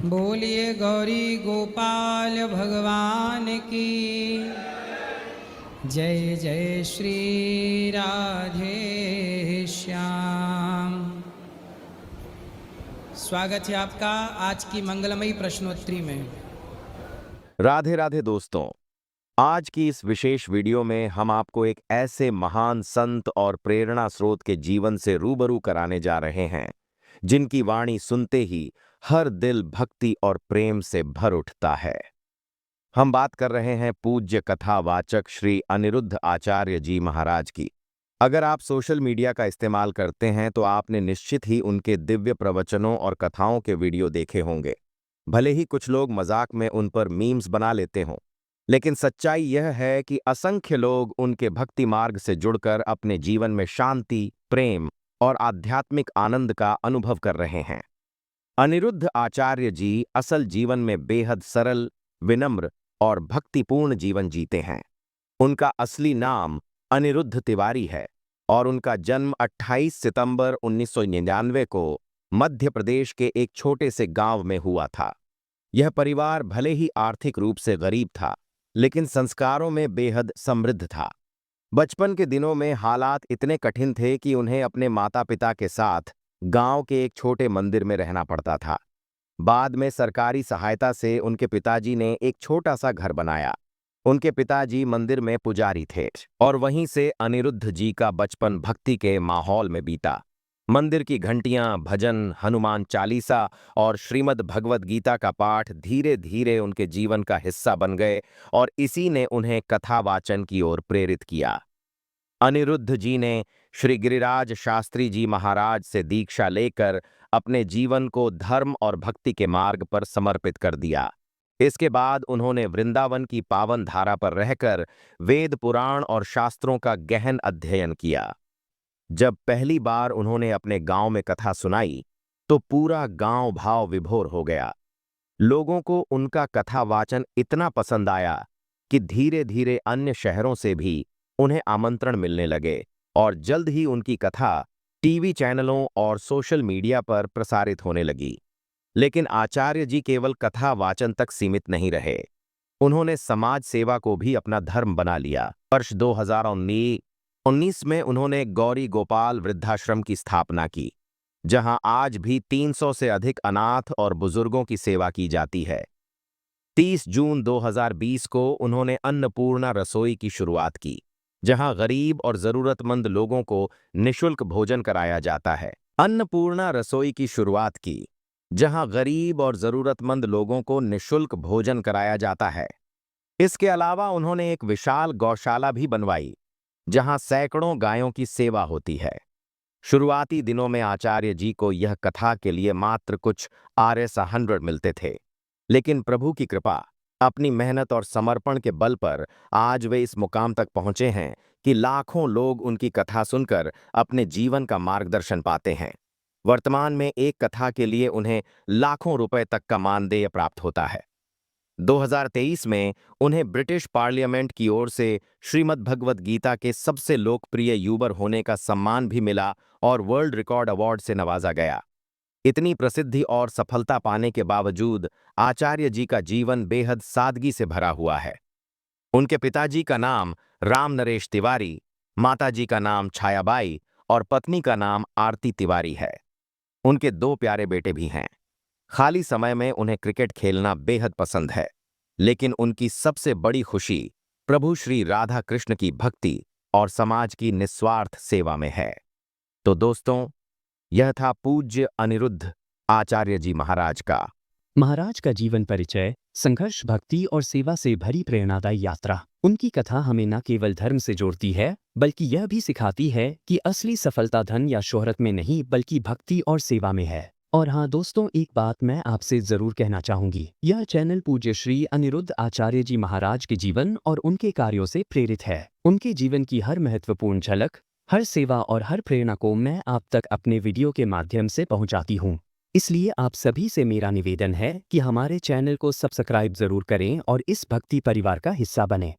बोलिए गौरी गोपाल भगवान की जय जय श्री राधे श्याम। स्वागत है आपका आज की मंगलमयी प्रश्नोत्तरी में। राधे राधे दोस्तों, आज की इस विशेष वीडियो में हम आपको एक ऐसे महान संत और प्रेरणा स्रोत के जीवन से रूबरू कराने जा रहे हैं जिनकी वाणी सुनते ही हर दिल भक्ति और प्रेम से भर उठता है। हम बात कर रहे हैं पूज्य कथावाचक श्री अनिरुद्ध आचार्य जी महाराज की। अगर आप सोशल मीडिया का इस्तेमाल करते हैं तो आपने निश्चित ही उनके दिव्य प्रवचनों और कथाओं के वीडियो देखे होंगे। भले ही कुछ लोग मजाक में उन पर मीम्स बना लेते हों, लेकिन सच्चाई यह है कि असंख्य लोग उनके भक्ति मार्ग से जुड़कर अपने जीवन में शांति, प्रेम और आध्यात्मिक आनंद का अनुभव कर रहे हैं। अनिरुद्ध आचार्य जी असल जीवन में बेहद सरल, विनम्र और भक्तिपूर्ण जीवन जीते हैं। उनका असली नाम अनिरुद्ध तिवारी है और उनका जन्म 28 सितंबर 1999 को मध्य प्रदेश के एक छोटे से गांव में हुआ था। यह परिवार भले ही आर्थिक रूप से गरीब था, लेकिन संस्कारों में बेहद समृद्ध था। बचपन के दिनों में हालात इतने कठिन थे कि उन्हें अपने माता-पिता के साथ गांव के एक छोटे मंदिर में रहना पड़ता था। बाद में सरकारी सहायता से उनके पिताजी ने एक छोटा सा घर बनाया। उनके पिताजी मंदिर में पुजारी थे और वहीं से अनिरुद्ध जी का बचपन भक्ति के माहौल में बीता। मंदिर की घंटियां, भजन, हनुमान चालीसा और श्रीमद् भगवद गीता का पाठ धीरे धीरे उनके जीवन का हिस्सा बन गए और इसी ने उन्हें कथावाचन की ओर प्रेरित किया। अनिरुद्ध जी ने श्री गिरिराज शास्त्री जी महाराज से दीक्षा लेकर अपने जीवन को धर्म और भक्ति के मार्ग पर समर्पित कर दिया। इसके बाद उन्होंने वृंदावन की पावन धारा पर रहकर वेद, पुराण और शास्त्रों का गहन अध्ययन किया। जब पहली बार उन्होंने अपने गांव में कथा सुनाई तो पूरा गांव भाव विभोर हो गया। लोगों को उनका कथावाचन इतना पसंद आया कि धीरे धीरे अन्य शहरों से भी उन्हें आमंत्रण मिलने लगे और जल्द ही उनकी कथा टीवी चैनलों और सोशल मीडिया पर प्रसारित होने लगी। लेकिन आचार्य जी केवल कथा वाचन तक सीमित नहीं रहे। उन्होंने समाज सेवा को भी अपना धर्म बना लिया। वर्ष 2019 में उन्होंने गौरी गोपाल वृद्धाश्रम की स्थापना की, जहां आज भी 300 से अधिक अनाथ और बुजुर्गों की सेवा की जाती है। 30 जून 2020 को उन्होंने अन्नपूर्णा रसोई की शुरुआत की, जहां गरीब और जरूरतमंद लोगों को निःशुल्क भोजन कराया जाता है। अन्नपूर्णा रसोई की शुरुआत की, जहां गरीब और जरूरतमंद लोगों को निःशुल्क भोजन कराया जाता है। इसके अलावा उन्होंने एक विशाल गौशाला भी बनवाई, जहां सैकड़ों गायों की सेवा होती है। शुरुआती दिनों में आचार्य जी को यह कथा के लिए मात्र कुछ RS100 मिलते थे, लेकिन प्रभु की कृपा, अपनी मेहनत और समर्पण के बल पर आज वे इस मुकाम तक पहुंचे हैं कि लाखों लोग उनकी कथा सुनकर अपने जीवन का मार्गदर्शन पाते हैं। वर्तमान में एक कथा के लिए उन्हें लाखों रुपए तक का मानदेय प्राप्त होता है। 2023 में उन्हें ब्रिटिश पार्लियामेंट की ओर से श्रीमद् भगवद गीता के सबसे लोकप्रिय यूबर होने का सम्मान भी मिला और वर्ल्ड रिकॉर्ड अवार्ड से नवाजा गया। इतनी प्रसिद्धि और सफलता पाने के बावजूद आचार्य जी का जीवन बेहद सादगी से भरा हुआ है। उनके पिताजी का नाम राम नरेश तिवारी, माताजी का नाम छायाबाई और पत्नी का नाम आरती तिवारी है। उनके 2 प्यारे बेटे भी हैं। खाली समय में उन्हें क्रिकेट खेलना बेहद पसंद है, लेकिन उनकी सबसे बड़ी खुशी प्रभु श्री राधा कृष्ण की भक्ति और समाज की निस्वार्थ सेवा में है। तो दोस्तों, यह था पूज्य अनिरुद्ध आचार्य जी महाराज का जीवन परिचय, संघर्ष, भक्ति और सेवा से भरी प्रेरणादायी यात्रा। उनकी कथा हमें न केवल धर्म से जोड़ती है, बल्कि यह भी सिखाती है कि असली सफलता धन या शोहरत में नहीं, बल्कि भक्ति और सेवा में है। और हाँ दोस्तों, एक बात मैं आपसे जरूर कहना चाहूंगी, यह चैनल पूज्य श्री अनिरुद्ध आचार्य जी महाराज के जीवन और उनके कार्यों से प्रेरित है। उनके जीवन की हर महत्वपूर्ण झलक, हर सेवा और हर प्रेरणा को मैं आप तक अपने वीडियो के माध्यम से पहुंचाती हूं। इसलिए आप सभी से मेरा निवेदन है कि हमारे चैनल को सब्सक्राइब जरूर करें और इस भक्ति परिवार का हिस्सा बनें।